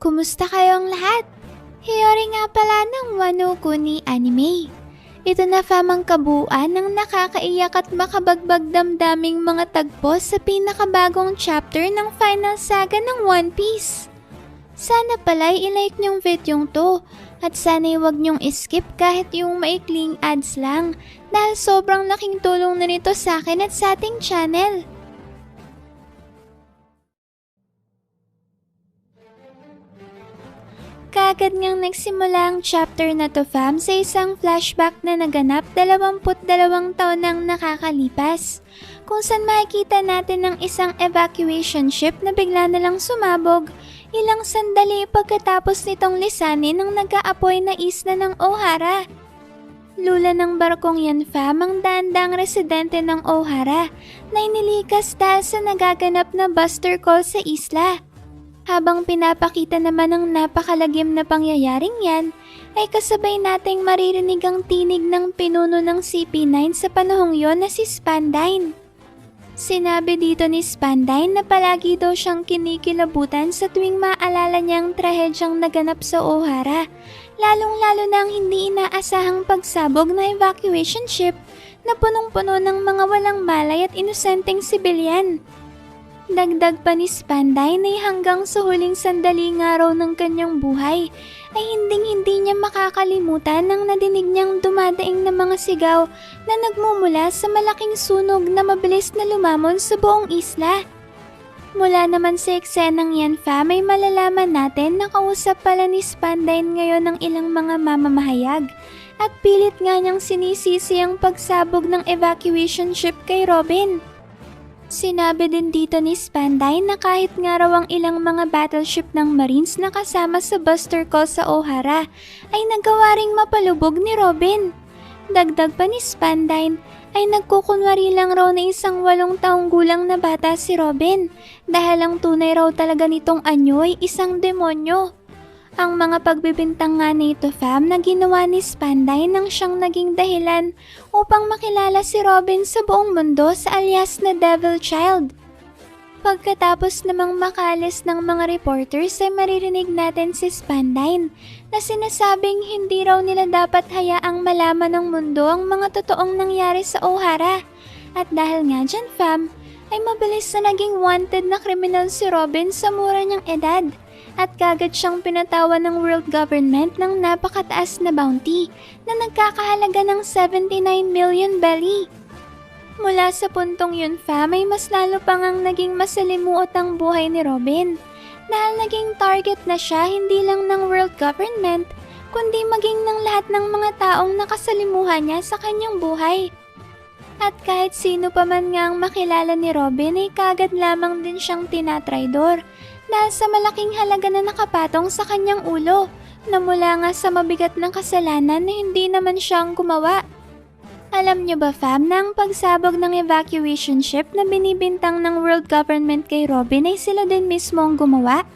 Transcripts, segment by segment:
Kumusta kayong lahat? Hiyori nga pala ng Wano Kuni Anime. Ito na famang kabuuan ng nakakaiyak at makabagbag damdaming mga tagpo sa pinakabagong chapter ng final saga ng One Piece. Sana pala'y ilike nyong videong to at sana'y huwag nyong skip kahit yung maikling ads lang dahil sobrang laking tulong na nito sa akin at sa ating channel. Kaagad ngang nagsimula ang chapter na to fam sa isang flashback na naganap 22 taon nang nakakalipas, kung saan makikita natin ang isang evacuation ship na bigla na lang sumabog ilang sandali pagkatapos nitong lisanin ng nag-aapoy na isla ng Ohara. Lula ng barkong yan fam ang daandang residente ng Ohara na inilikas dahil sa nagaganap na buster call sa isla. Habang pinapakita naman ng napakalagim na pangyayaring yan, ay kasabay nating maririnig ang tinig ng pinuno ng CP9 sa panahong yon na si Spandine. Sinabi dito ni Spandine na palagi daw siyang kinikilabutan sa tuwing maalala niya ang trahedyang naganap sa Ohara, lalong-lalo na ang hindi inaasahang pagsabog na evacuation ship na punong-puno ng mga walang malay at inosenteng sibilyan. Dagdag pa ni Spandine ay hanggang sa huling sandali nga raw ng kanyang buhay ay hindi niya makakalimutan ang nadinig niyang dumadaing na mga sigaw na nagmumula sa malaking sunog na mabilis na lumamon sa buong isla. Mula naman sa eksenang yan fam ay malalaman natin na kausap pala ni Spandine ngayon ng ilang mga mamamahayag at pilit nga niyang sinisisi ang pagsabog ng evacuation ship kay Robin. Sinabi din dito ni Spandine na kahit nga raw ang ilang mga battleship ng Marines na kasama sa buster call sa Ohara ay nagawa ring mapalubog ni Robin. Dagdag pa ni Spandine ay nagkukunwari lang raw na isang 8 taong gulang na bata si Robin dahil ang tunay raw talaga nitong anyo ay isang demonyo. Ang mga pagbibintang nga nito fam na ginawa ni Spandine nang siyang naging dahilan upang makilala si Robin sa buong mundo sa alias na Devil Child. Pagkatapos namang makalis ng mga reporters ay maririnig natin si Spandine na sinasabing hindi raw nila dapat hayaang malaman ng mundo ang mga totoong nangyari sa Ohara. At dahil nga dyan fam, ay mabilis na naging wanted na kriminal si Robin sa mura niyang edad. At kagad siyang pinatawan ng world government ng napakataas na bounty na nagkakahalaga ng 79 million belly. Mula sa puntong yun fam ay mas lalo pang ang naging masalimuot ang buhay ni Robin dahil naging target na siya hindi lang ng world government kundi maging ng lahat ng mga taong nakasalimuhan niya sa kanyang buhay. At kahit sino pa man nga ang makilala ni Robin ay kagad lamang din siyang tinatraidor dahil sa malaking halaga na nakapatong sa kanyang ulo na mula nga sa mabigat ng kasalanan na hindi naman siyang gumawa. Alam niyo ba fam na ang pagsabog ng evacuation ship na binibintang ng world government kay Robin ay sila din mismo ang gumawa?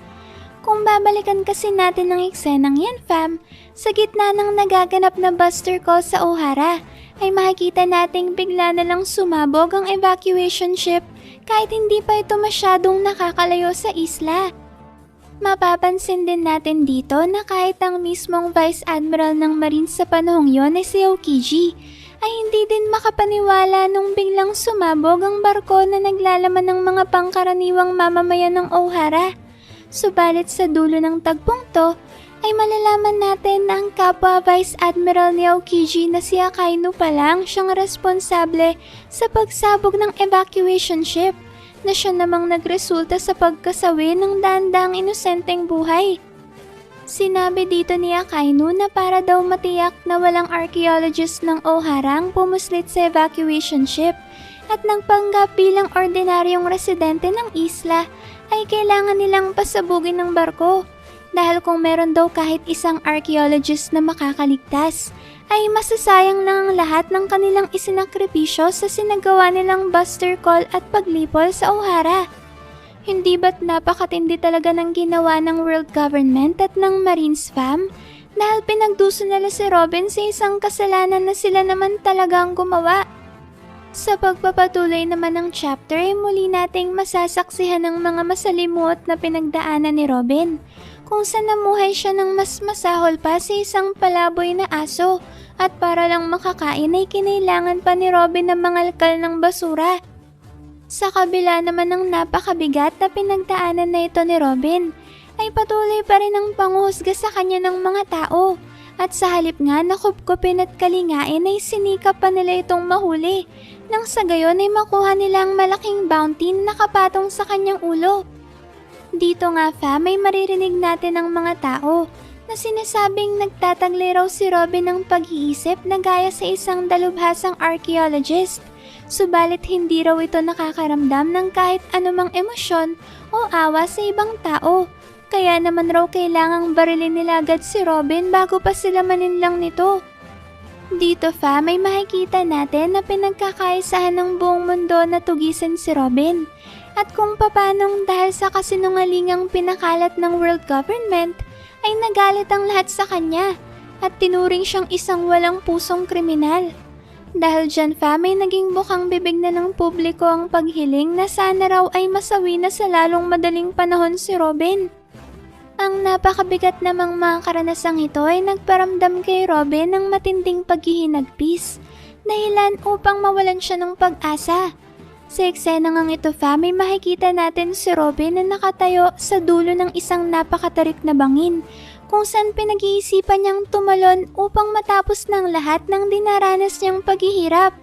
Kung babalikan kasi natin ang eksenang yan fam, sa gitna ng nagaganap na buster call sa Ohara ay makikita nating bigla na lang sumabog ang evacuation ship kahit hindi pa ito masyadong nakakalayo sa isla. Mapapansin din natin dito na kahit ang mismong Vice Admiral ng Marines sa panahong yon ay si Aokiji ay hindi din makapaniwala nung biglang sumabog ang barko na naglalaman ng mga pangkaraniwang mamamayan ng Ohara. Subalit sa dulo ng tagpong to ay malalaman natin na ang kapwa Vice Admiral ni Aokiji na si Akainu pa lang siyang responsable sa pagsabog ng evacuation ship na siya namang nagresulta sa pagkasawi ng daandang inosenteng buhay. Sinabi dito ni Akainu na para daw matiyak na walang archaeologist ng Ohara ang pumuslit sa evacuation ship at nagpanggap bilang ordinaryong residente ng isla ay kailangan nilang pasabugin ng barko. Dahil kung meron daw kahit isang archaeologist na makakaligtas, ay masasayang na ang lahat ng kanilang isinakripisyo sa sinagawa nilang buster call at paglipol sa Ohara. Hindi ba't napakatindi talaga ng ginawa ng world government at ng Marines fam? Dahil pinagduso nila si Robin sa isang kasalanan na sila naman talagang gumawa. Sa pagpapatuloy naman ng chapter ay muli nating masasaksihan ng mga masalimuot na pinagdaanan ni Robin, kung saan namuhay siya ng mas masahol pa sa isang palaboy na aso at para lang makakain ay kinailangan pa ni Robin na mangalkal ng basura. Sa kabila naman ng napakabigat na pinagdaanan na ito ni Robin, ay patuloy pa rin ang panghuhusga sa kanya ng mga tao. At sa halip nga na kupkupin at kalingain ay sinikap pa nila itong mahuli, nang sa gayon ay makuha nila ang malaking bounty na nakapatong sa kanyang ulo. Dito nga fam ay maririnig natin ang mga tao na sinasabing nagtataglay raw si Robin ng pag-iisip na gaya sa isang dalubhasang archaeologist. Subalit hindi raw ito nakakaramdam ng kahit anumang emosyon o awa sa ibang tao. Kaya naman raw kailangang barilin nila agad si Robin bago pa sila maninlang nito. Dito fam ay makikita natin na pinagkakaisahan ng buong mundo na tugisan si Robin. At kung papanong dahil sa kasinungalingang pinakalat ng world government ay nagalit ang lahat sa kanya at tinuring siyang isang walang pusong kriminal. Dahil dyan fam ay naging bukang bibig na ng publiko ang paghiling na sana raw ay masawi na sa lalong madaling panahon si Robin. Ang napakabigat namang mga karanasang ito ay nagparamdam kay Robin ng matinding paghihinagpis, dahilan upang mawalan siya ng pag-asa. Sa eksena ngang ito fam ay makikita natin si Robin na nakatayo sa dulo ng isang napakatarik na bangin, kung saan pinag-iisipan niyang tumalon upang matapos ng lahat ng dinaranas niyang paghihirap.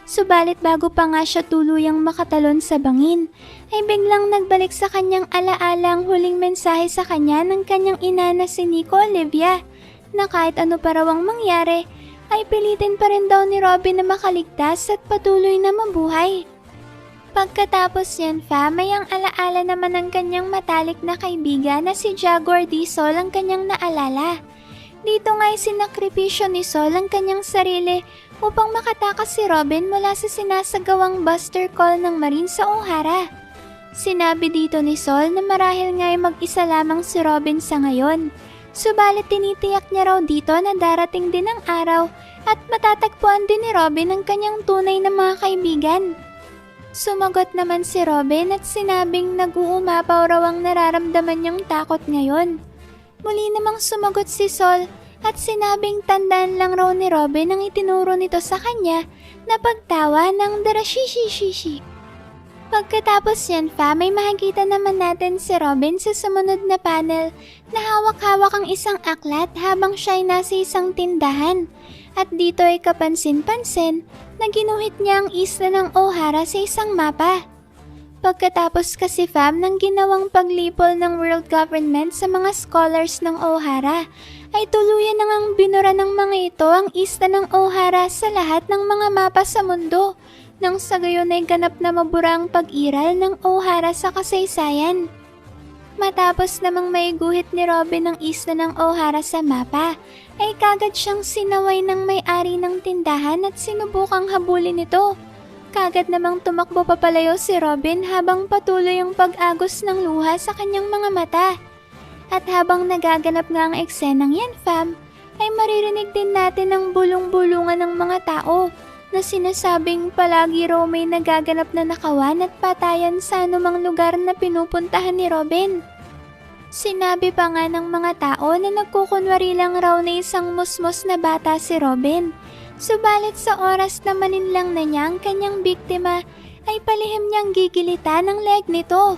Subalit bago pa nga siya tuluyang makatalon sa bangin, ay biglang nagbalik sa kanyang alaala ang huling mensahe sa kanya ng kanyang ina na si Nico Olivia, na kahit ano pa raw ang mangyari, ay pilitin pa rin daw ni Robin na makaligtas at patuloy na mabuhay. Pagkatapos yan fam ay ang alaala naman ng kanyang matalik na kaibigan na si Jaguar D. Sol ang kanyang naalala. Dito nga ay sinakripisyo ni Sol ang kanyang sarili upang makatakas si Robin mula sa sinasagawang buster call ng Marine sa O'Hara. Sinabi dito ni Sol na marahil nga ay mag-isa lamang si Robin sa ngayon. Subalit tinitiyak niya raw dito na darating din ang araw at matatagpuan din ni Robin ang kanyang tunay na mga kaibigan. Sumagot naman si Robin at sinabing nag-uumapaw raw ang nararamdaman niyang takot ngayon. Muli namang sumagot si Sol at sinabing tandaan lang raw ni Robin ang itinuro nito sa kanya na pagtawa ng darashishishishi. Pagkatapos yan fam ay makikita naman natin si Robin sa sumunod na panel na hawak-hawak ang isang aklat habang siya ay nasa isang tindahan. At dito ay kapansin-pansin na ginuhit niya ang isla ng O'Hara sa isang mapa. Pagkatapos kasi fam ng ginawang paglipol ng world government sa mga scholars ng O'Hara, ay tuluyan na ngang binura ng mga ito ang isla ng O'Hara sa lahat ng mga mapa sa mundo, nang sa gayon ay ganap na mabura ang pag-iral ng O'Hara sa kasaysayan. Matapos namang maiguhit ni Robin ang isla ng O'Hara sa mapa, ay kagad siyang sinaway ng may-ari ng tindahan at sinubukang habulin ito. Kagad namang tumakbo papalayo si Robin habang patuloy ang pag-agos ng luha sa kanyang mga mata. At habang nagaganap nga ang eksenang yan fam, ay maririnig din natin ang bulong-bulungan ng mga tao na sinasabing palagi raw may nagaganap na nakawan at patayan sa anumang lugar na pinupuntahan ni Robin. Sinabi pa nga ng mga tao na nagkukunwari lang raw na isang musmos na bata si Robin. Subalit sa oras na maninlang na niya ang kanyang biktima ay palihim niyang gigilitan ang leg nito.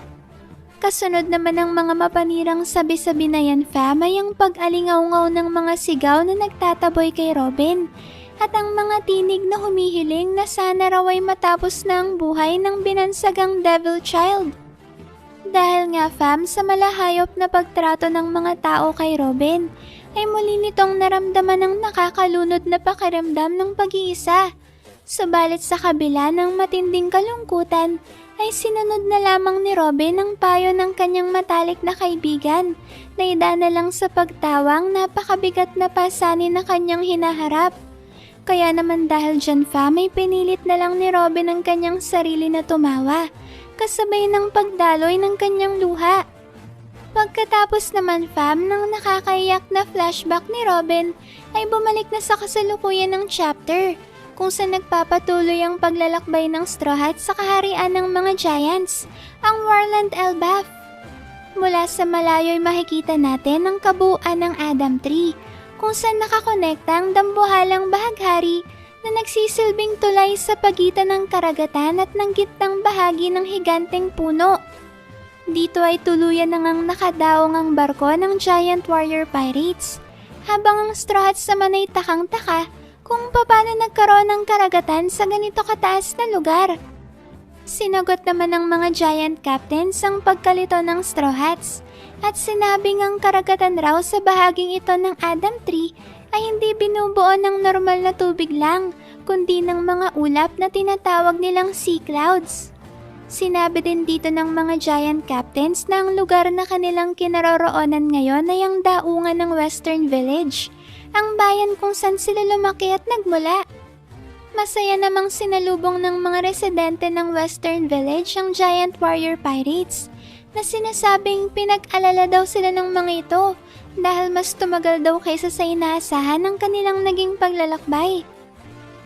Kasunod naman ng mga mapanirang sabi-sabi na yan fam ay ang pag-alingaw-ngaw ng mga sigaw na nagtataboy kay Robin at ang mga tinig na humihiling na sana raw ay matapos na ang buhay ng binansagang Devil Child. Dahil nga fam sa malahayop na pagtrato ng mga tao kay Robin, ay muli nitong naramdaman ng nakakalunod na pakiramdam ng pag-iisa. Subalit sa kabila ng matinding kalungkutan, ay sinunod na lamang ni Robin ang payo ng kanyang matalik na kaibigan na idana lang sa pagtawang napakabigat na pasanin na kanyang hinaharap. Kaya naman dahil dyan fam ay pinilit na lang ni Robin ang kanyang sarili na tumawa, kasabay ng pagdaloy ng kanyang luha. Pagkatapos naman fam ng nakakaiyak na flashback ni Robin ay bumalik na sa kasalukuyan ng chapter, kung saan nagpapatuloy ang paglalakbay ng Straw Hat sa kaharian ng mga Giants, ang Warland Elbaf. Mula sa malayo ay makikita natin ang kabuuan ng Adam Tree, kung saan nakakonekta ang dambuhalang bahaghari na nagsisilbing tulay sa pagitan ng karagatan at ng gitnang bahagi ng higanteng puno. Dito ay tuluyan na ngang nakadaong ang barko ng Giant Warrior Pirates, habang ang Straw Hats naman ay takang-taka kung paano nagkaroon ng karagatan sa ganito kataas na lugar. Sinagot naman ng mga Giant Captains ang pagkalito ng Straw Hats at sinabing ang karagatan raw sa bahaging ito ng Adam Tree ay hindi binubuo ng normal na tubig lang, kundi ng mga ulap na tinatawag nilang sea clouds. Sinabi din dito ng mga Giant Captains na ang lugar na kanilang kinaroroonan ngayon ay ang daungan ng Western Village, ang bayan kung saan sila lumaki at nagmula. Masaya namang sinalubong ng mga residente ng Western Village ang Giant Warrior Pirates, na sinasabing pinag-alala daw sila ng mga ito dahil mas tumagal daw kaysa sa inaasahan ng kanilang naging paglalakbay.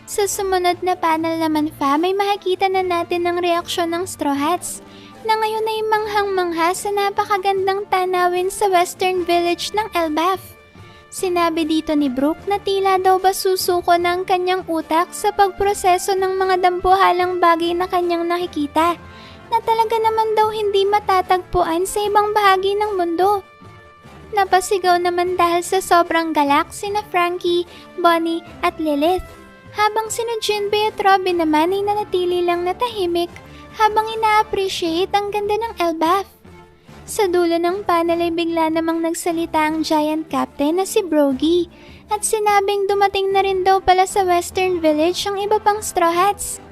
Sa sumunod na panel naman may makikita na natin ang reaksyon ng Straw Hats na ngayon ay manghang-mangha sa napakagandang tanawin sa Western Village ng Elbaf. Sinabi dito ni Brooke na tila daw ba susuko na ang kanyang utak sa pagproseso ng mga dambuhalang bagay na kanyang nakikita, na talaga naman daw hindi matatagpuan sa ibang bahagi ng mundo. Napasigaw naman dahil sa sobrang galak sina Frankie, Bonnie at Lilith, habang sina Jinbei at Robin naman ay nanatili lang na tahimik habang ina-appreciate ang ganda ng Elbaf. Sa dulo ng panel ay bigla namang nagsalita ang Giant Captain na si Brogy at sinabing dumating na rin daw pala sa Western Village ang iba pang Straw Hats.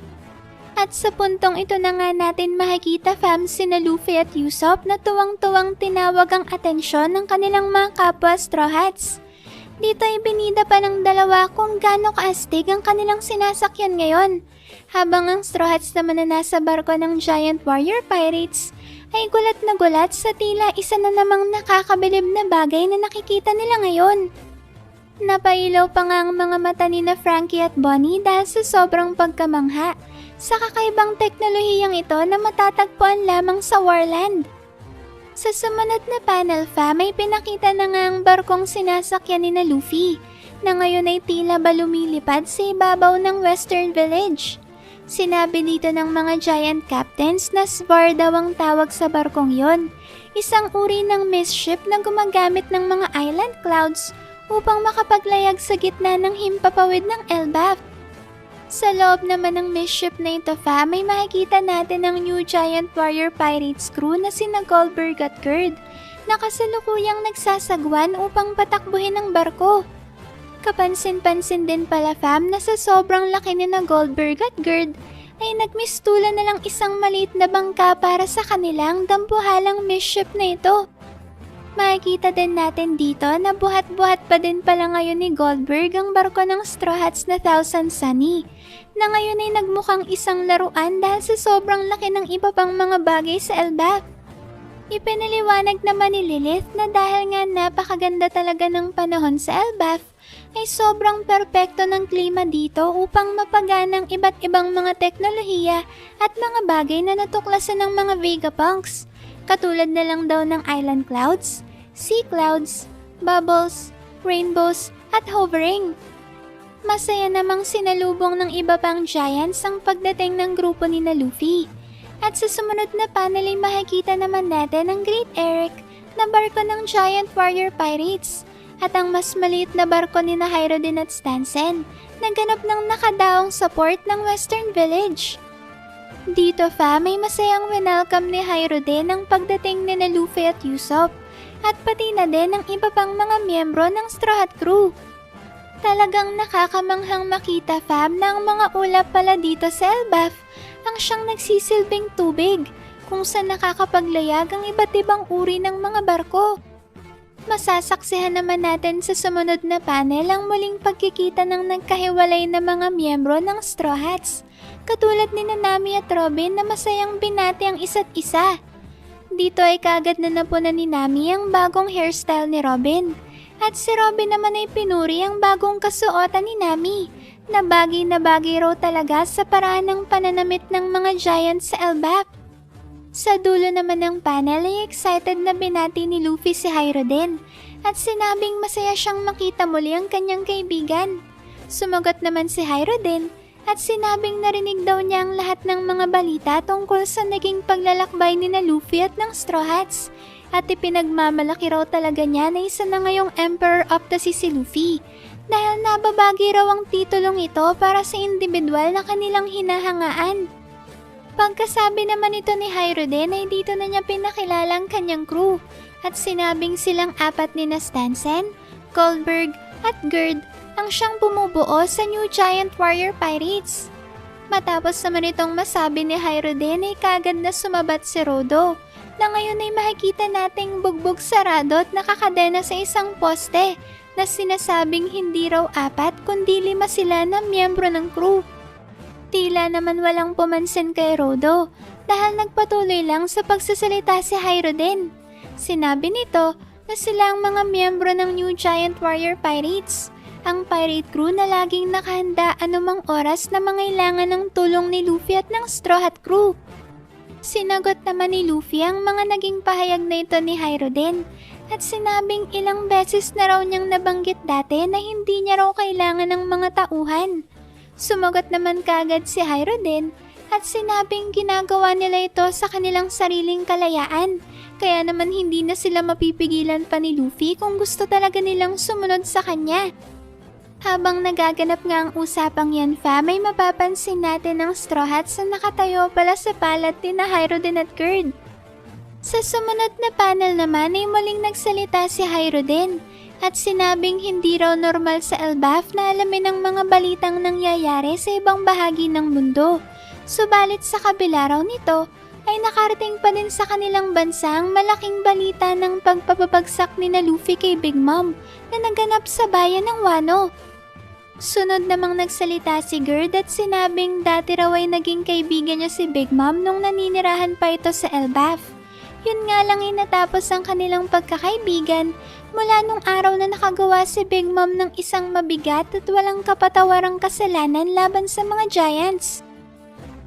At sa puntong ito na nga natin makikita sina Luffy at Usopp na tuwang-tuwang tinawag ang atensyon ng kanilang mga kapwa Straw Hats. Dito ay binida pa ng dalawa kung gaano kaastig ang kanilang sinasakyan ngayon, habang ang Straw Hats naman na nasa barko ng Giant Warrior Pirates ay gulat na gulat sa tila isa na namang nakakabilib na bagay na nakikita nila ngayon. Napailaw pa nga ang mga mata ni na Frankie at Bonnie dahil sa sobrang pagkamangha sa kakaibang teknolohiyang ito na matatagpuan lamang sa Warland. Sa sumunod na panel may pinakita na nga ang barkong sinasakyan ni na Luffy na ngayon ay tila ba lumilipad sa ibabaw ng Western Village. Sinabi dito ng mga Giant Captains na Svar daw ang tawag sa barkong yon, isang uri ng mist ship na gumagamit ng mga island clouds upang makapaglayag sa gitna ng himpapawid ng Elbaf. Sa loob naman ng mist ship na ito may makikita natin ang New Giant Warrior Pirates crew na sina Goldberg at Gerd na kasalukuyang nagsasagwan upang patakbuhin ang barko. Kapansin-pansin din pala na sa sobrang laki ni na Goldberg at Gerd ay nagmistulan na lang isang maliit na bangka para sa kanilang dambuhalang mist ship na ito. Makikita din natin dito na buhat-buhat pa din pala ngayon ni Goldberg ang barko ng Straw Hats na Thousand Sunny, na ngayon ay nagmukhang isang laruan dahil sa sobrang laki ng iba pang mga bagay sa Elbaf. Ipinaliwanag naman ni Lilith na dahil nga napakaganda talaga ng panahon sa Elbaf, ay sobrang perpekto ng klima dito upang mapagana ang iba't ibang mga teknolohiya at mga bagay na natuklasan ng mga Vegapunks, katulad na lang daw ng island clouds, sea clouds, bubbles, rainbows at hovering. Masaya namang sinalubong ng iba pang giants ang pagdating ng grupo ni na Luffy. At sa sumunod na panel ay makikita naman natin ang Great Eric na barko ng Giant Warrior Pirates at ang mas maliit na barko ni na Hyrodin at Stansen na ganap ng nakadaong sa port ng Western Village. Dito may masayang welcome ni Hyrodin ang pagdating ni na Luffy at Usopp at pati na din ang iba pang mga miyembro ng Straw Hat Crew. Talagang nakakamanghang makita na ang mga ulap pala dito sa Elbaf ang siyang nagsisilbing tubig kung saan nakakapaglayag ang iba't ibang uri ng mga barko. Masasaksihan naman natin sa sumunod na panel ang muling pagkikita ng nagkahiwalay na mga miyembro ng Straw Hats, katulad ni Nami at Robin na masayang binati ang isa't isa. Dito ay kaagad na napunan ni Nami ang bagong hairstyle ni Robin, at si Robin naman ay pinuri ang bagong kasuotan ni Nami na bagay raw talaga sa paraan ng pananamit ng mga giants sa Elbaf. Sa dulo naman ng panel ay excited na binati ni Luffy si Hyro din at sinabing masaya siyang makita muli ang kanyang kaibigan. Sumagot naman si Hyro din at sinabing narinig daw niya ang lahat ng mga balita tungkol sa naging paglalakbay ni na Luffy at ng Straw Hats at ipinagmamalaki raw talaga niya na isa na ngayong Emperor of the Sea si Luffy dahil nababagi raw ang titulong ito para sa individual na kanilang hinahangaan. Pagkasabi naman ito ni Hyro din ay dito na niya pinakilala ang kanyang crew at sinabing silang apat ni na Stansen, Goldberg at Gerd ang siyang bumubuo sa New Giant Warrior Pirates. Matapos naman itong masabi ni Hyro din ay kagad na sumabat si Rodo na ngayon ay makikita nating bugbog sarado at nakakadena sa isang poste na sinasabing hindi raw apat kundi 5 sila na miyembro ng crew. Tila naman walang pumansin kay Rodo dahil nagpatuloy lang sa pagsasalita si Hyro din. Sinabi nito na sila ang mga miyembro ng New Giant Warrior Pirates, ang pirate crew na laging nakahanda anumang oras na mangailangan ng tulong ni Luffy at ng Straw Hat crew. Sinagot naman ni Luffy ang mga naging pahayag na ito ni Hyro din at sinabing ilang beses na raw niyang nabanggit dati na hindi niya raw kailangan ng mga tauhan. Sumagot naman kagad si Hyro din at sinabing ginagawa nila ito sa kanilang sariling kalayaan kaya naman hindi na sila mapipigilan pa ni Luffy kung gusto talaga nilang sumunod sa kanya. Habang nagaganap nga ang usapang yan fam ay mapapansin natin ang Straw Hats na nakatayo pala sa palat ni na Hyro din at Gerd. Sa sumunod na panel naman ay muling nagsalita si Hyro din at sinabing hindi raw normal sa Elbaf na alamin ang mga balitang nangyayari sa ibang bahagi ng mundo. Subalit sa kabila raw nito ay nakarating pa din sa kanilang bansa ang malaking balita ng pagpapabagsak ni na Luffy kay Big Mom na naganap sa bayan ng Wano. Sunod namang nagsalita si Gerd at sinabing dati raw ay naging kaibigan niya si Big Mom nung naninirahan pa ito sa Elbaf. Yun nga lang ay natapos ang kanilang pagkakaibigan mula nung araw na nakagawa si Big Mom ng isang mabigat at walang kapatawarang kasalanan laban sa mga giants.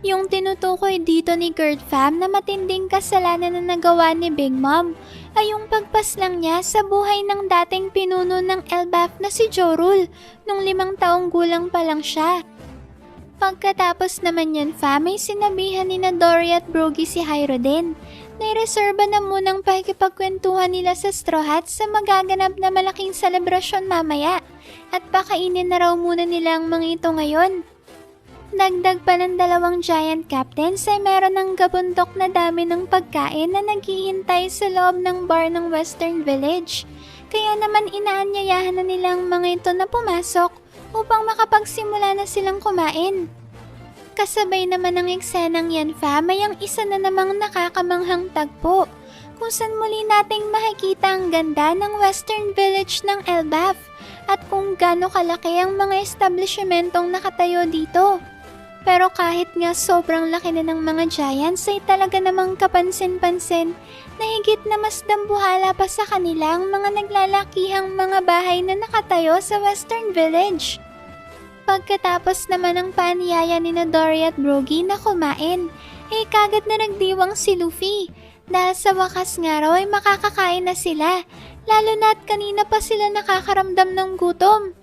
Yung tinutukoy dito ni Gerd fam na matinding kasalanan na nagawa ni Big Mom ay yung pagpaslang niya sa buhay ng dating pinuno ng Elbaf na si Jorul nung 5 taong gulang pa lang siya. Pagkatapos naman yan fam ay sinabihan ni na Dory at Brogy si Hyro din na ireserba na munang pakikipagkwentuhan nila sa Straw Hats sa magaganap na malaking selebrasyon mamaya at pakainin na raw muna nila ang mga ito ngayon. Dagdag pa ng 2 giant captains ay meron ng gabundok na dami ng pagkain na naghihintay sa loob ng bar ng Western Village. Kaya naman inaanyayahan na nila ang mga ito na pumasok upang makapagsimula na silang kumain. Kasabay naman ng eksenang yan fam ay ang isa na namang nakakamanghang tagpo kung saan muli nating makikita ang ganda ng Western Village ng Elbaf at kung gaano kalaki ang mga establishmentong nakatayo dito. Pero kahit nga sobrang laki na ng mga giants ay talaga namang kapansin-pansin na higit na mas dambuhala pa sa kanila ang mga naglalakihang mga bahay na nakatayo sa Western Village. Pagkatapos naman ng paanyaya ni na Dory at Brogy na kumain, ay kagad na nagdiwang si Luffy dahil sa wakas nga raw ay makakakain na sila, lalo na't kanina pa sila nakakaramdam ng gutom.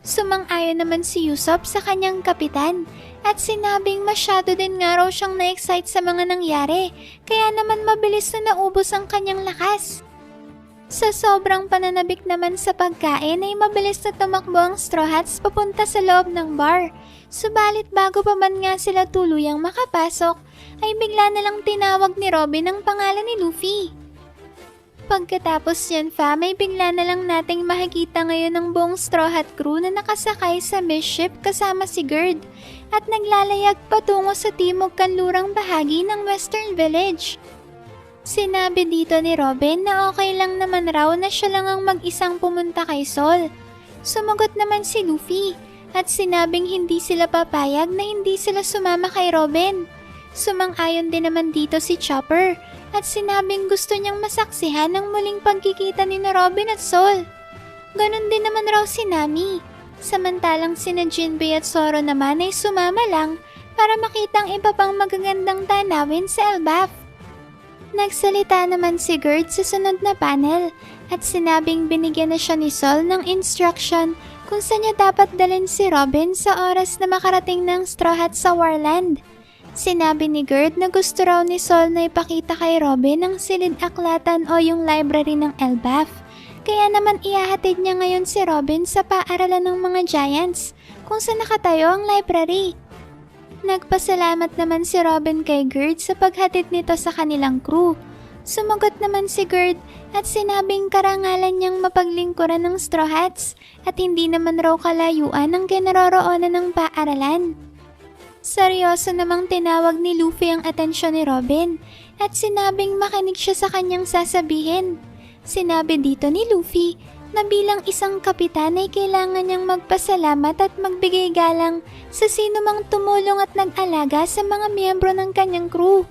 Sumang-ayon naman si Usopp sa kanyang kapitan at sinabing masyado din nga raw siyang na-excite sa mga nangyari, kaya naman mabilis na naubos ang kanyang lakas. Sa sobrang pananabik naman sa pagkain ay mabilis na tumakbo ang Straw Hats papunta sa loob ng bar. Subalit bago pa man nga sila tuluyang makapasok, ay bigla na lang tinawag ni Robin ang pangalan ni Luffy. Pagkatapos yan fam ay bigla na lang nating makikita ngayon ang buong Straw Hat crew na nakasakay sa Mist Ship kasama si Gerd at naglalayag patungo sa timog kanlurang bahagi ng Western Village. Sinabi dito ni Robin na okay lang naman raw na siya lang ang mag-isang pumunta kay Sol. Sumagot naman si Luffy at sinabing hindi sila papayag na hindi sila sumama kay Robin. Sumang-ayon din naman dito si Chopper at sinabing gusto niyang masaksihan ang muling pagkikita ni na Robin at Sol. Ganon din naman raw si Nami. Samantalang sina Jinbei at Zoro naman ay sumama lang para makitang iba pang magagandang tanawin sa Elbaf. Nagsalita naman si Gerd sa sunod na panel at sinabing binigyan na siya ni Sol ng instruction kung saan niya dapat dalhin si Robin sa oras na makarating ng Straw Hat sa Warland. Sinabi ni Gerd na gusto raw ni Sol na ipakita kay Robin ang silid aklatan o yung library ng Elbaf. Kaya naman ihahatid niya ngayon si Robin sa paaralan ng mga Giants kung saan nakatayo ang library. Nagpasalamat naman si Robin kay Gerd sa paghatid nito sa kanilang crew. Sumagot naman si Gerd at sinabing karangalan niyang mapaglingkuran ng Straw Hats at hindi naman raw kalayuan ang kinaroroonan ng paaralan. Seryoso namang tinawag ni Luffy ang atensyon ni Robin at sinabing makinig siya sa kanyang sasabihin. Sinabi dito ni Luffy na bilang isang kapitan ay kailangan niyang magpasalamat at magbigay galang sa sino mang tumulong at nag-alaga sa mga miyembro ng kanyang crew.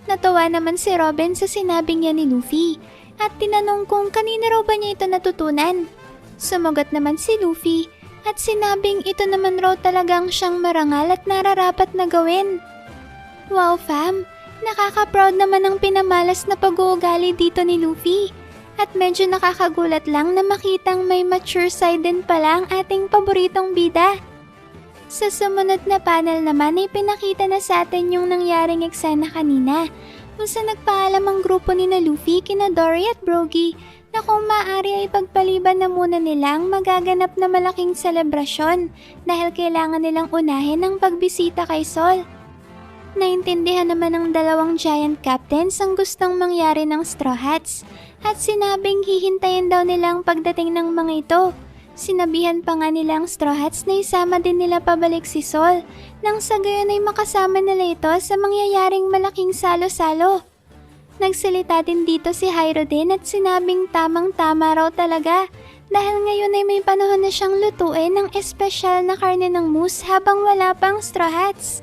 Natawa naman si Robin sa sinabi niya ni Luffy at tinanong kung kanina raw ba niya ito natutunan. Sumagot naman si Luffy at sinabing ito naman raw talagang siyang marangal at nararapat na gawin. Wow fam, nakaka-proud naman ang pinamalas na pag-uugali dito ni Luffy. At medyo nakakagulat lang na makitang may mature side din pala ang ating paboritong bida. Sa sumunod na panel naman ay pinakita na sa atin yung nangyaring eksena kanina kung saan nagpaalam ang grupo ni na Luffy kina Dory at Brogy na kung maaari ay pagpaliban na muna nila ang magaganap na malaking selebrasyon dahil kailangan nilang unahin ang pagbisita kay Sol. Naintindihan naman ng dalawang giant captains ang gustong mangyari ng Straw Hats at sinabing hihintayin daw nilang pagdating ng mga ito. Sinabihan pa nga nilang Straw Hats na isama din nila pabalik si Sol nang sa gayon ay makasama nila ito sa mangyayaring malaking salo-salo. Nagsalita din dito si Hyro din at sinabing tamang-tama raw talaga dahil ngayon ay may panahon na siyang lutuin ng espesyal na karne ng moose habang wala pang Straw Hats.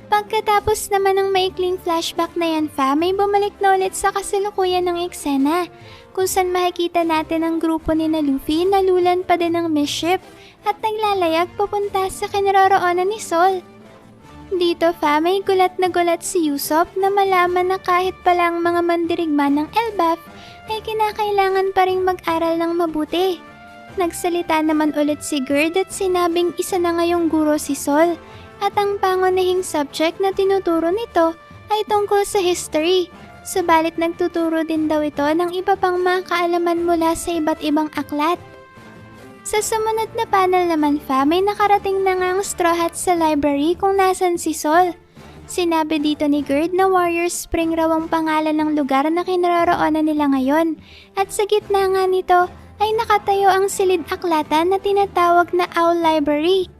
Pagkatapos naman ng maikling flashback na yan fam, may bumalik na ulit sa kasalukuyan ng eksena kung saan makikita natin ang grupo ni na Luffy na lulan pa din ng misship at naglalayag papunta sa kinaroroonan ni Sol. Dito fam, may gulat na gulat si Usopp na malaman na kahit palang mga mandirigma ng Elbaf ay kinakailangan pa ring mag-aral ng mabuti. Nagsalita naman ulit si Gerd at sinabing isa na ngayong guro si Sol. At ang pangunahing subject na tinuturo nito ay tungkol sa history. Subalit nagtuturo din daw ito ng iba pang mga kaalaman mula sa iba't ibang aklat. Sa sumunod na panel naman fam, may nakarating na nga ang Straw Hats sa library kung nasan si Sol. Sinabi dito ni Gerd na Warriors Spring raw ang pangalan ng lugar na kinaroroonan nila ngayon. At sa gitna nga nito ay nakatayo ang silid aklatan na tinatawag na Owl Library.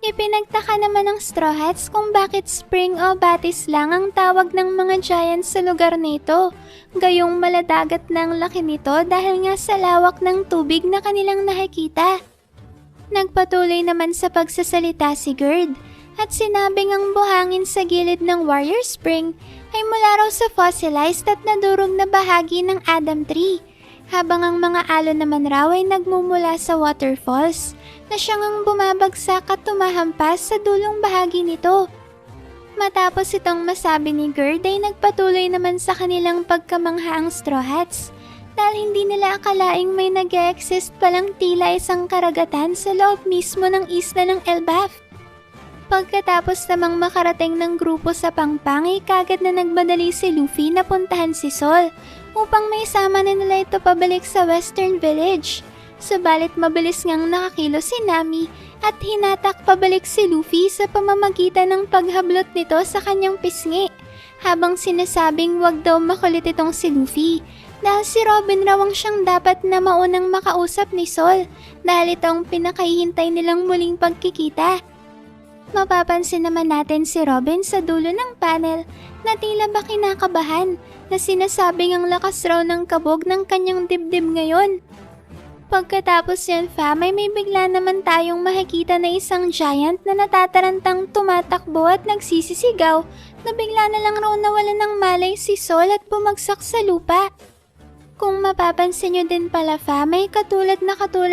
Ipinagtaka naman ng Straw Hats kung bakit spring o batis lang ang tawag ng mga giants sa lugar nito. Gayong maladagat na ang laki nito dahil nga sa lawak ng tubig na kanilang nakikita. Nagpatuloy naman sa pagsasalita si Gerd at sinabing ang buhangin sa gilid ng Warrior Spring ay mula raw sa fossilized at nadurog na bahagi ng Adam Tree. Habang ang mga alon naman raw ay nagmumula sa waterfalls na siyang ang bumabagsak at tumahampas sa dulong bahagi nito. Matapos itong masabi ni Gerd ay nagpatuloy naman sa kanilang pagkamangha ang Straw Hats dahil hindi nila akalaing may nag-e-exist palang tila isang karagatan sa loob mismo ng isla ng Elbaf. Pagkatapos namang makarating ng grupo sa Pangpang ay kagad na nagmadali si Luffy na puntahan si Sol upang may sama na nila ito pabalik sa Western Village. Subalit mabilis ngang nakakilo si Nami at hinatak pabalik si Luffy sa pamamagitan ng paghablot nito sa kanyang pisngi habang sinasabing wag daw makulit itong si Luffy dahil si Robin raw ang siyang dapat na maunang makausap ni Sol dahil ito ang pinakahihintay nilang muling pagkikita. Mapapansin naman natin si Robin sa dulo ng panel na tila ba kinakabahan na sinasabing ang lakas raw ng kabog ng kanyang dibdib ngayon. Pagkatapos yan fam ay may bigla naman tayong makikita na isang giant na natatarantang tumatakbo at nagsisisigaw na bigla na lang raw nawalan ng malay si Sol at bumagsak sa lupa. Kung mapapansin nyo din pala may katulad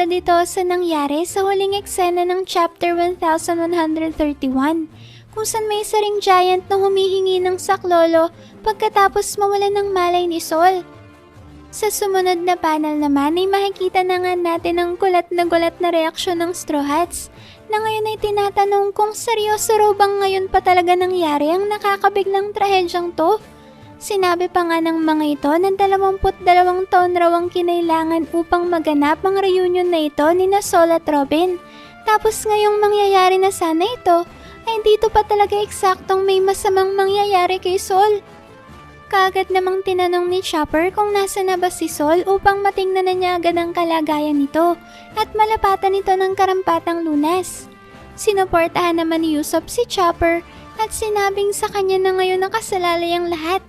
ito sa nangyari sa huling eksena ng chapter 1131, kung saan may isa ring giant na humihingi ng saklolo pagkatapos mawalan ng malay ni Sol. Sa sumunod na panel naman ay makikita na nga natin ang gulat na reaksyon ng Straw Hats, na ngayon ay tinatanong kung seryoso raw bang ngayon pa talaga nangyari ang nakakabiglang trahedyang to. Sinabi pa nga ng mga ito na 22 taon raw ang kinailangan upang maganap ang reunion na ito ni Sol at Robin. Tapos ngayong mangyayari na sana ito, ay dito pa talaga eksaktong may masamang mangyayari kay Sol. Kaagad namang tinanong ni Chopper kung nasa na ba si Sol upang matingnan na niya agad ang kalagayan nito at malapatan ito ng karampatang lunas. Sinuportahan naman ni Usopp si Chopper at sinabing sa kanya na ngayon nakasalalay ang lahat.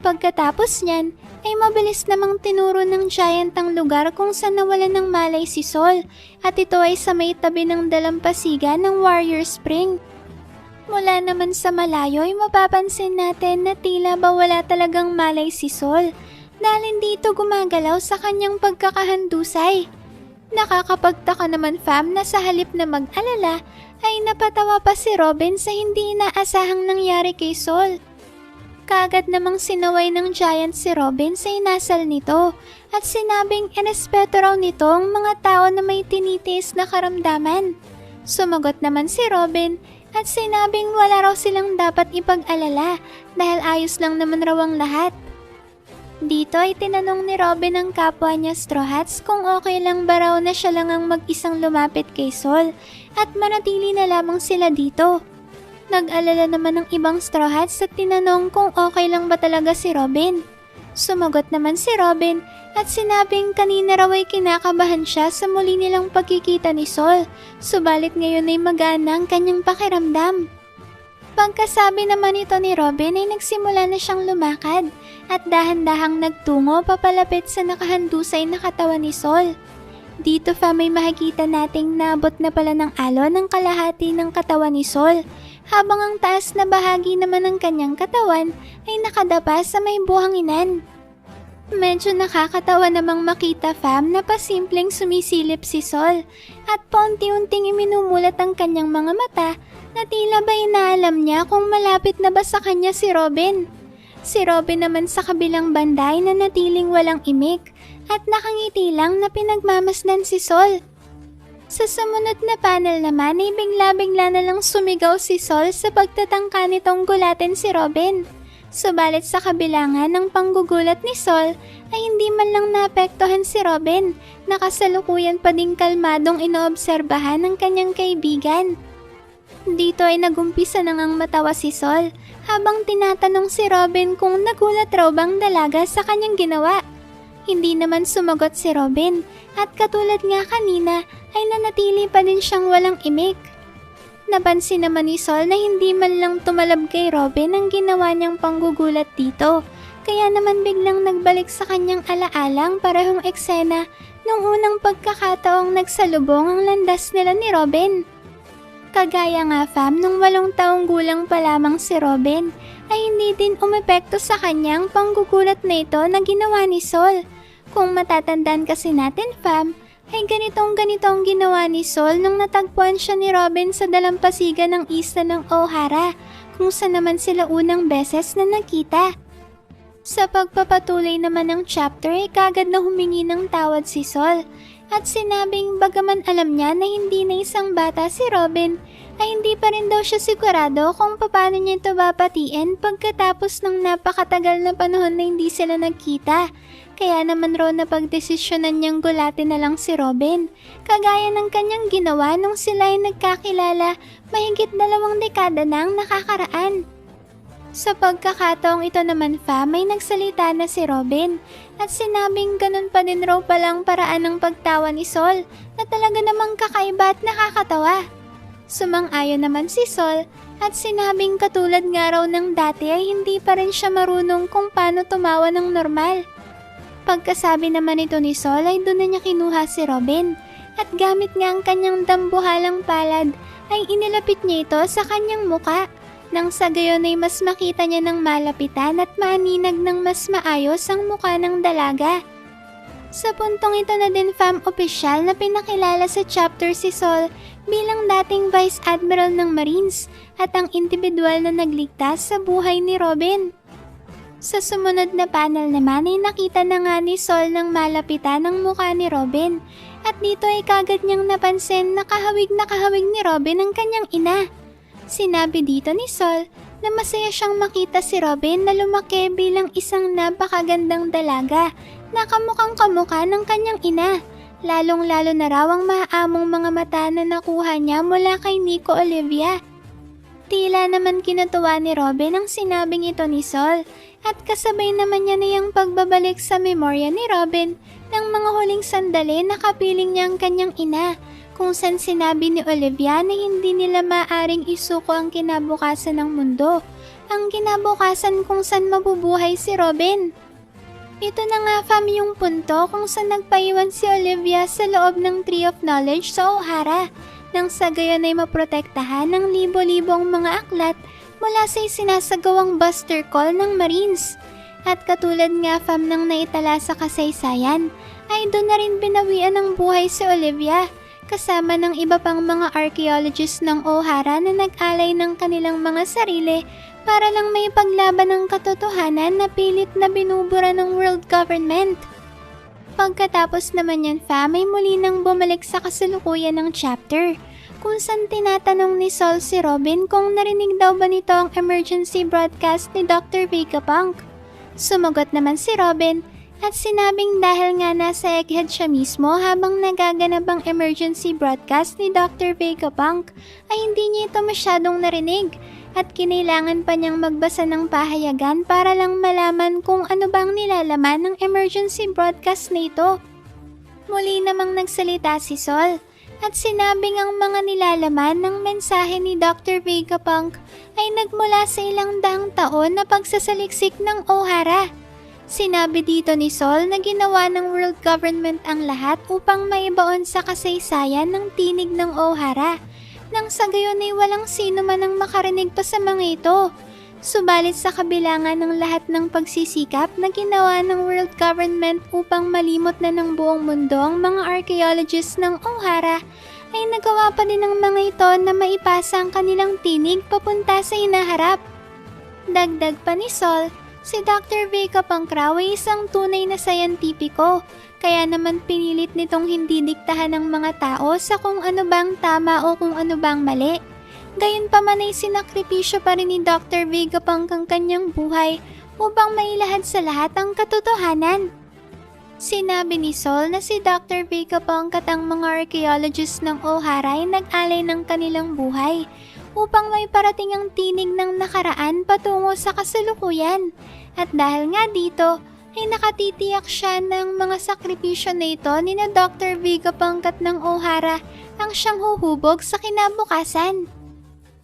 Pagkatapos niyan, ay mabilis namang tinuro ng giant ang lugar kung saan nawalan ng malay si Sol, at ito ay sa may tabi ng dalampasigan ng Warrior Spring. Mula naman sa malayo ay mapapansin natin na tila ba wala talagang malay si Sol dahil hindi ito gumagalaw sa kanyang pagkakahandusay. Nakakapagtaka naman na sa halip na mag-alala ay napatawa pa si Robin sa hindi inaasahang nangyari kay Sol. Kaagad namang sinaway ng giant si Robin sa inasal nito at sinabing inespeto raw nito ang mga tao na may tinitiis na karamdaman. Sumagot naman si Robin at sinabing wala raw silang dapat ipag-alala dahil ayos lang naman raw ang lahat. Dito ay tinanong ni Robin ang kapwa niya Straw Hats kung okay lang ba raw na siya lang ang mag-isang lumapit kay Sol at manatili na lamang sila dito. Nag-alala naman ng ibang Straw Hats at tinanong kung okay lang ba talaga si Robin. Sumagot naman si Robin at sinabing kanina raw ay kinakabahan siya sa muli nilang pagkikita ni Sol, subalit ngayon ay magaan na ang kanyang pakiramdam. Pagkasabi naman ito ni Robin ay nagsimula na siyang lumakad at dahan-dahang nagtungo papalapit sa nakahandusay na katawan ni Sol. Dito may makikita nating naabot na pala ng alon ng kalahati ng katawan ni Sol, habang ang taas na bahagi naman ng kanyang katawan ay nakadapa sa may buhanginan. Medyo nakakatawa namang makita na pasimpleng sumisilip si Sol at paunti-unting iminumulat ang kanyang mga mata na tila ba inaalam niya kung malapit na ba sa kanya si Robin. Si Robin naman sa kabilang banda ay nanatiling walang imik at nakangiti lang na pinagmamasdan si Sol. Sa sumunod na panel naman ay bigla-bigla na lang sumigaw si Sol sa pagtatangka nitong gulatin si Robin. Subalit sa kabilangan ng panggugulat ni Sol ay hindi man lang naapektuhan si Robin, na kasalukuyan pa ding kalmadong inoobserbahan ng kanyang kaibigan. Dito ay nagumpisa na ngang matawa si Sol habang tinatanong si Robin kung nagulat raw bang dalaga sa kanyang ginawa. Hindi naman sumagot si Robin at katulad nga kanina ay nanatili pa din siyang walang imik. Napansin naman ni Sol na hindi man lang tumalab kay Robin ang ginawa niyang panggugulat dito, kaya naman biglang nagbalik sa kanyang alaalang parehong eksena nung unang pagkakataong nagsalubong ang landas nila ni Robin. Kagaya nga nung 8 taong gulang pa lamang si Robin, ay hindi din umepekto sa kanyang panggugulat na ito na ginawa ni Sol. Kung matatandaan kasi natin ay ganito ang ginawa ni Sol nung natagpuan siya ni Robin sa dalampasigan ng isla ng Ohara, kung saan naman sila unang beses na nakita. Sa pagpapatuloy naman ng chapter ay kagad na humingi ng tawad si Sol at sinabing bagaman alam niya na hindi na isang bata si Robin, ay hindi pa rin daw siya sigurado kung paano niya ito babatiin pagkatapos ng napakatagal na panahon na hindi sila nagkita. Kaya naman raw na pagdesisyonan niyang gulatin na lang si Robin, kagaya ng kanyang ginawa nung sila ay nagkakilala mahigit 2 dekada na ang nakakaraan. Sa pagkakataong ito naman may nagsalita na si Robin at sinabing ganun pa din raw palang paraan ng pagtawa ni Sol na talaga namang kakaiba at nakakatawa. Sumang-ayon naman si Sol at sinabing katulad nga raw ng dati ay hindi pa rin siya marunong kung paano tumawa ng normal. Pagkasabi naman ito ni Sol ay doon na niya kinuha si Robin at gamit nga ang kanyang dambuhalang palad ay inilapit niya ito sa kanyang muka nang sa gayon ay mas makita niya ng malapitan at maaninag ng mas maayos ang muka ng dalaga. Sa puntong ito na din fam opisyal na pinakilala sa chapter si Sol bilang dating Vice Admiral ng Marines at ang individual na nagligtas sa buhay ni Robin. Sa sumunod na panel naman ay nakita na nga ni Sol ng malapitan ng mukha ni Robin at dito ay kagad niyang napansin na kahawig ni Robin ang kanyang ina. Sinabi dito ni Sol na masaya siyang makita si Robin na lumaki bilang isang napakagandang dalaga na kamukhang kamukha ng kanyang ina. Lalong-lalo na raw ang maamong mga mata na nakuha niya mula kay Nico Olivia. Tila naman kinatuwa ni Robin ang sinabing ito ni Sol at kasabay naman niya na yung pagbabalik sa memorya ni Robin ng mga huling sandali na kapiling niya ang kanyang ina kung saan sinabi ni Olivia na hindi nila maaring isuko ang kinabukasan ng mundo, ang kinabukasan kung saan mabubuhay si Robin. Ito na nga fam yung punto kung saan nagpaiwan si Olivia sa loob ng Tree of Knowledge sa Ohara nang sa gayon ay maprotektahan ng libo-libong mga aklat mula sa sinasagawang buster call ng Marines. At katulad nga fam ng naitala sa kasaysayan, ay doon na rin binawian ng buhay si Olivia kasama ng iba pang mga archaeologists ng Ohara na nag-alay ng kanilang mga sarili para lang may paglaban ng katotohanan na pilit na binubura ng world government. Pagkatapos naman yan fam ay muli nang bumalik sa kasalukuyan ng chapter kung saan tinatanong ni Sol si Robin kung narinig daw ba nito ang emergency broadcast ni Dr. Vegapunk. Sumagot naman si Robin at sinabing dahil nga nasa egghead siya mismo habang nagaganap ang emergency broadcast ni Dr. Vegapunk ay hindi niya ito masyadong narinig at kinailangan pa niyang magbasa ng pahayagan para lang malaman kung ano bang nilalaman ng emergency broadcast na ito. Muli namang nagsalita si Sol at sinabing ang mga nilalaman ng mensahe ni Dr. Vegapunk ay nagmula sa ilang daang taon na pagsasaliksik ng Ohara. Sinabi dito ni Sol na ginawa ng world government ang lahat upang maibaon sa kasaysayan ng tinig ng Ohara. Nang sa gayon ay walang sino man ang makarinig pa sa mga ito. Subalit sa kabilangan ng lahat ng pagsisikap na ginawa ng world government upang malimot na ng buong mundo ang mga archaeologists ng Ohara, ay nagawa pa din ng mga ito na maipasa ang kanilang tinig papunta sa inaharap. Dagdag pa ni Sol, si Dr. Vegapunk raw ay isang tunay na sayantipiko, kaya naman pinilit nitong hindi diktahan ng mga tao sa kung ano bang tama o kung ano bang mali. Gayunpaman ay sinakripisyo pa rin ni Dr. Vegapunk ang kanyang buhay upang mailahad sa lahat ang katotohanan. Sinabi ni Sol na si Dr. Vegapunk at ang mga archaeologists ng Ohara ay nag-alay ng kanilang buhay upang may parating ang tinig ng nakaraan patungo sa kasalukuyan. At dahil nga dito, ay nakatitiyak siya ng mga sakripisyo na ito ni na Dr. Vegapunk at ng Ohara ang siyang huhubog sa kinabukasan.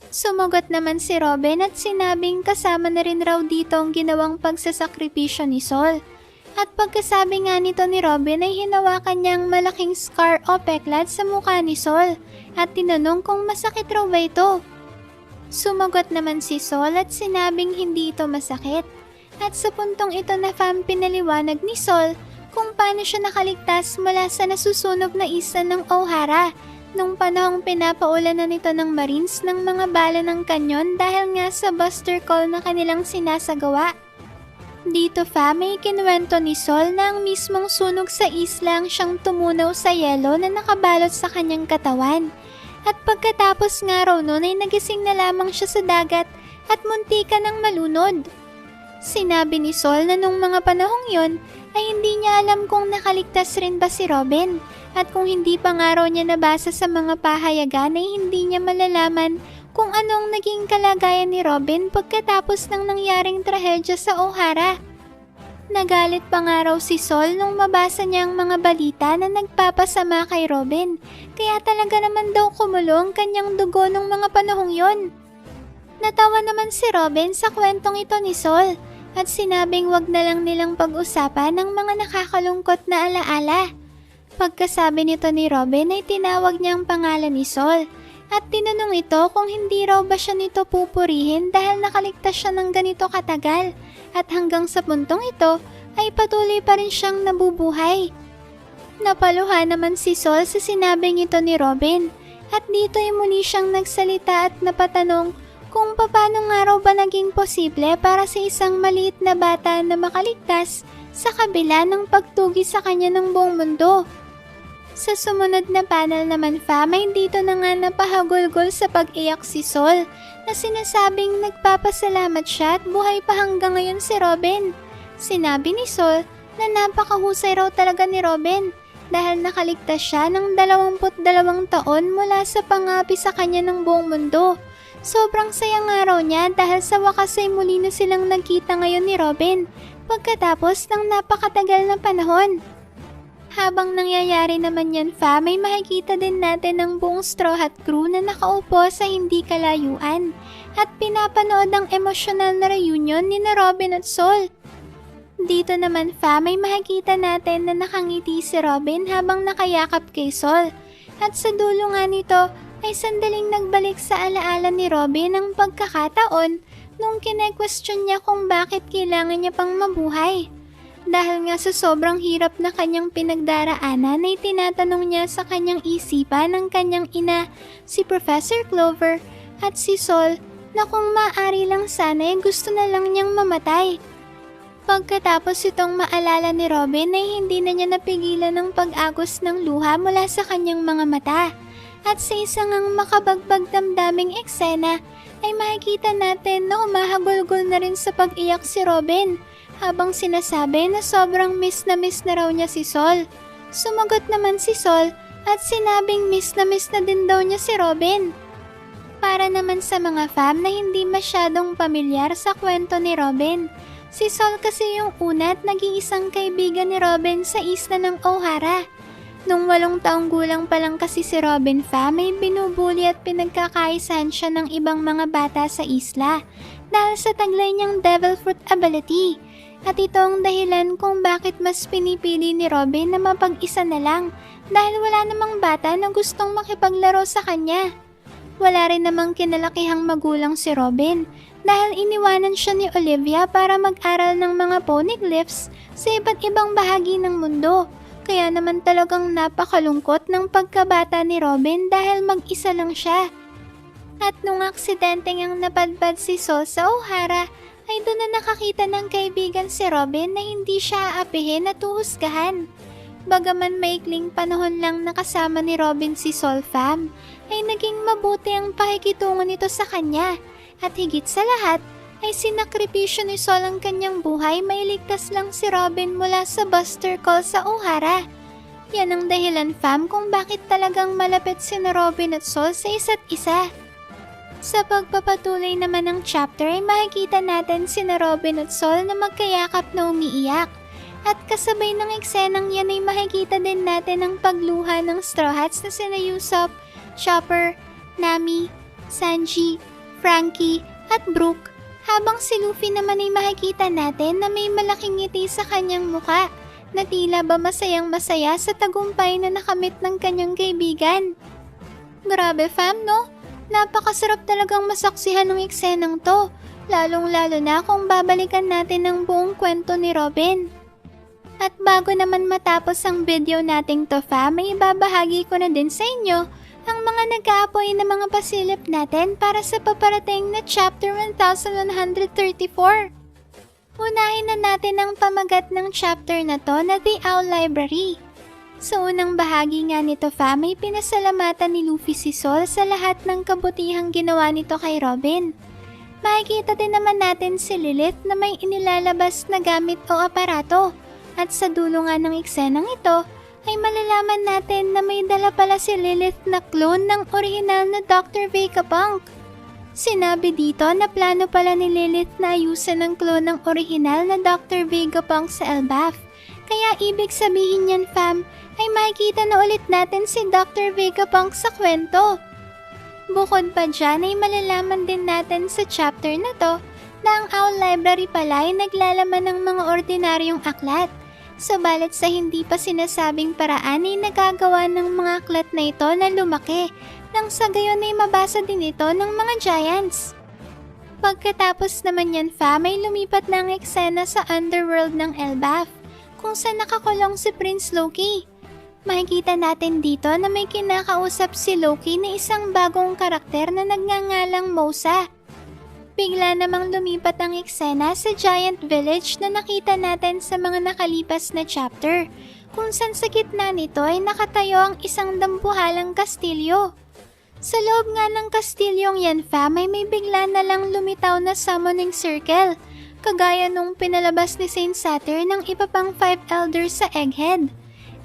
Sumagot naman si Robin at sinabing kasama na rin raw dito ang ginawang pagsasakripisyo ni Sol. At pagkasabi nga nito ni Robin ay hinawakan niyang malaking scar o peklat sa mukha ni Sol at tinanong kung masakit raw ba ito. Sumagot naman si Sol at sinabing hindi ito masakit. At sa puntong ito na fam pinaliwanag ni Sol kung paano siya nakaligtas mula sa nasusunog na isla ng Ohara nung panahong pinapaulan na nito ng Marines ng mga bala ng kanyon dahil nga sa buster call na kanilang sinasagawa. Dito fam ay kinuwento ni Sol na ang mismong sunog sa isla ang siyang tumunaw sa yelo na nakabalot sa kanyang katawan. At pagkatapos nga raw nun ay nagising na lamang siya sa dagat at muntika ng malunod. Sinabi ni Sol na nung mga panahong yon ay hindi niya alam kung nakaligtas rin ba si Robin at kung hindi pa nga raw niya nabasa sa mga pahayagan ay hindi niya malalaman kung anong naging kalagayan ni Robin pagkatapos ng nangyaring trahedya sa Ohara. Nagalit pa nga raw si Sol nung mabasa niya ang mga balita na nagpapasama kay Robin, kaya talaga naman daw kumulo ang kanyang dugo nung mga panahong yon. Natawa naman si Robin sa kwentong ito ni Sol at sinabing wag na lang nilang pag-usapan ang mga nakakalungkot na alaala. Pagkasabi nito ni Robin ay tinawag niya ang pangalan ni Sol at tinanong ito kung hindi raw ba siya nito pupurihin dahil nakaligtas siya ng ganito katagal at hanggang sa puntong ito ay patuloy pa rin siyang nabubuhay. Napaluha naman si Sol sa sinabing ito ni Robin at dito ay muli siyang nagsalita at napatanong kung paano nga raw ba naging posible para sa isang maliit na bata na makaligtas sa kabila ng pagtugi sa kanya ng buong mundo. Sa sumunod na panel naman ay dito na nga napahagulgol sa pag-iyak si Sol na sinasabing nagpapasalamat siya at buhay pa hanggang ngayon si Robin. Sinabi ni Sol na napakahusay raw talaga ni Robin dahil nakaligtas siya ng 22 taon mula sa pangapi sa kanya ng buong mundo. Sobrang saya nga raw niya dahil sa wakas ay muli na silang nagkita ngayon ni Robin pagkatapos ng napakatagal na panahon. Habang nangyayari naman yan may makikita din natin ang buong Straw Hat crew na nakaupo sa hindi kalayuan at pinapanood ang emosyonal na reunion ni na Robin at Sol. Dito naman may makikita natin na nakangiti si Robin habang nakayakap kay Sol at sa dulo nga nito ay sandaling nagbalik sa alaala ni Robin ang pagkakataon nung kine-question niya kung bakit kailangan niya pang mabuhay. Dahil nga sa sobrang hirap na kanyang pinagdaraanan ay tinatanong niya sa kanyang isipan ng kanyang ina, si Professor Clover at si Sol na kung maaari lang sana ay gusto na lang niyang mamatay. Pagkatapos itong maalala ni Robin ay hindi na niya napigilan ng pag-agos ng luha mula sa kanyang mga mata. At sa isang ang makabagbag damdaming eksena ay makikita natin na humahagulgol na rin sa pag-iyak si Robin habang sinasabi na sobrang miss na raw niya si Sol. Sumagot naman si Sol at sinabing miss na din daw niya si Robin. Para naman sa mga na hindi masyadong pamilyar sa kwento ni Robin, si Sol kasi yung una at nag-iisang kaibigan ni Robin sa isla ng O'Hara. Nung 8 taong gulang pa lang kasi si Robin may binubuli at pinagkakaisahan siya ng ibang mga bata sa isla dahil sa taglay niyang devil fruit ability. At ito ang dahilan kung bakit mas pinipili ni Robin na mapag-isa na lang dahil wala namang bata na gustong makipaglaro sa kanya. Wala rin namang kinalakihang magulang si Robin dahil iniwanan siya ni Olivia para mag-aral ng mga poneglyphs sa iba't ibang bahagi ng mundo. Kaya naman talagang napakalungkot ng pagkabata ni Robin dahil mag-isa lang siya. At nung aksidente ngang napadpad si Sol sa O'Hara, ay doon na nakakita ng kaibigan si Robin na hindi siya aapihin at uhusgahan. Bagaman maikling panahon lang nakasama ni Robin si Sol ay naging mabuti ang pakikitungo nito sa kanya. At higit sa lahat, ay sinakripisyo ni Sol ang kanyang buhay mailigtas lang si Robin mula sa Buster Call sa O'Hara. Yan ang dahilan kung bakit talagang malapit si Robin at Sol sa isa't isa. Sa pagpapatuloy naman ng chapter ay makikita natin si Robin at Sol na magkayakap na umiiyak. At kasabay ng eksenang yan ay makikita din natin ang pagluha ng Straw Hats na sina Usopp, Chopper, Nami, Sanji, Frankie at Brook. Habang si Luffy naman ay makikita natin na may malaking ngiti sa kanyang muka na tila ba masayang masaya sa tagumpay na nakamit ng kanyang kaibigan. Grabe no? Napakasarap talagang masaksihan ng eksenang to, lalong-lalo na kung babalikan natin ang buong kwento ni Robin. At bago naman matapos ang video nating to may ibabahagi ko na din sa inyo ang mga nag-aapoy na mga pasilip natin para sa paparating na chapter 1134. Unahin na natin ang pamagat ng chapter na to na The Owl Library. Sa unang bahagi nga nito may pinasalamatan ni Luffy si Sol sa lahat ng kabutihang ginawa nito kay Robin. Makikita din naman natin si Lilith na may inilalabas na gamit o aparato at sa dulo nga ng eksenang ito ay malalaman natin na may dala pala si Lilith na clone ng orihinal na Dr. Vegapunk. Sinabi dito na plano pala ni Lilith na ayusin ang clone ng orihinal na Dr. Vegapunk sa Elbaf. Kaya ibig sabihin yan ay makikita na ulit natin si Dr. Vegapunk sa kwento. Bukod pa dyan ay malalaman din natin sa chapter na to na ang Owl Library pala ay naglalaman ng mga ordinaryong aklat. Subalit sa hindi pa sinasabing paraan ay nagagawa ng mga aklat na ito na lumaki nang sa gayon ay mabasa din ito ng mga giants. Pagkatapos naman yan may lumipat na ang eksena sa underworld ng Elbaf kung saan nakakulong si Prince Loki. Makikita natin dito na may kinakausap si Loki na isang bagong karakter na nagngangalang Mosa. Bigla namang lumipat ang eksena sa giant village na nakita natin sa mga nakalipas na chapter, kung saan sa gitna nito ay nakatayo ang isang dambuhalang kastilyo. Sa loob nga ng kastilyong yan fam ay may bigla na lang lumitaw na summoning circle, kagaya nung pinalabas ni Saint Saturn ng iba pang 5 elders sa Egghead.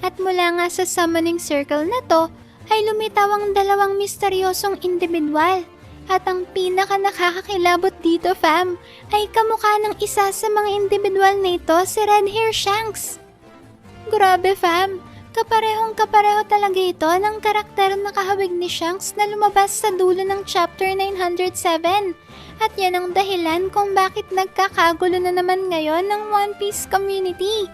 At mula nga sa summoning circle na to ay lumitaw ang dalawang misteryosong individual. At ang pinaka nakakakilabot dito fam ay kamukha ng isa sa mga individual na ito, si Red Hair Shanks. Grabe fam, kapareho talaga ito ng karakter na kahawig ni Shanks na lumabas sa dulo ng chapter 907. At yan ang dahilan kung bakit nagkakagulo na naman ngayon ng One Piece community.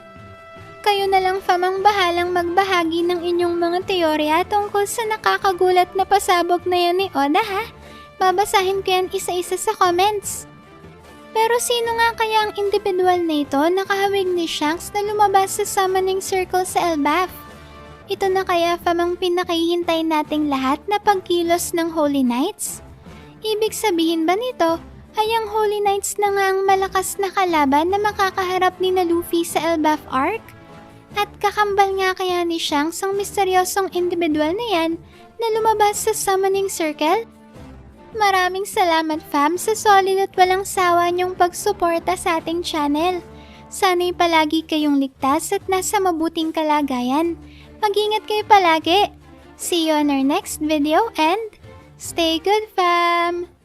Kayo na lang fam ang bahalang magbahagi ng inyong mga teorya tungkol sa nakakagulat na pasabog na yan ni Oda ha. Babasahin ko yan isa-isa sa comments. Pero sino nga kaya ang individual na ito na kahawig ni Shanks na lumabas sa summoning circle sa Elbaf? Ito na kaya fam ang pinakihintay nating lahat na pagkilos ng Holy Knights? Ibig sabihin ba nito ay ang Holy Knights na nga ang malakas na kalaban na makakaharap ni na Luffy sa Elbaf Arc? At kakambal nga kaya ni Shanks ang misteryosong individual na yan na lumabas sa summoning circle? Maraming salamat fam sa solid at walang sawa niyong pagsuporta sa ating channel. Sana'y palagi kayong ligtas at nasa mabuting kalagayan. Mag-ingat kayo palagi. See you on our next video and stay good fam!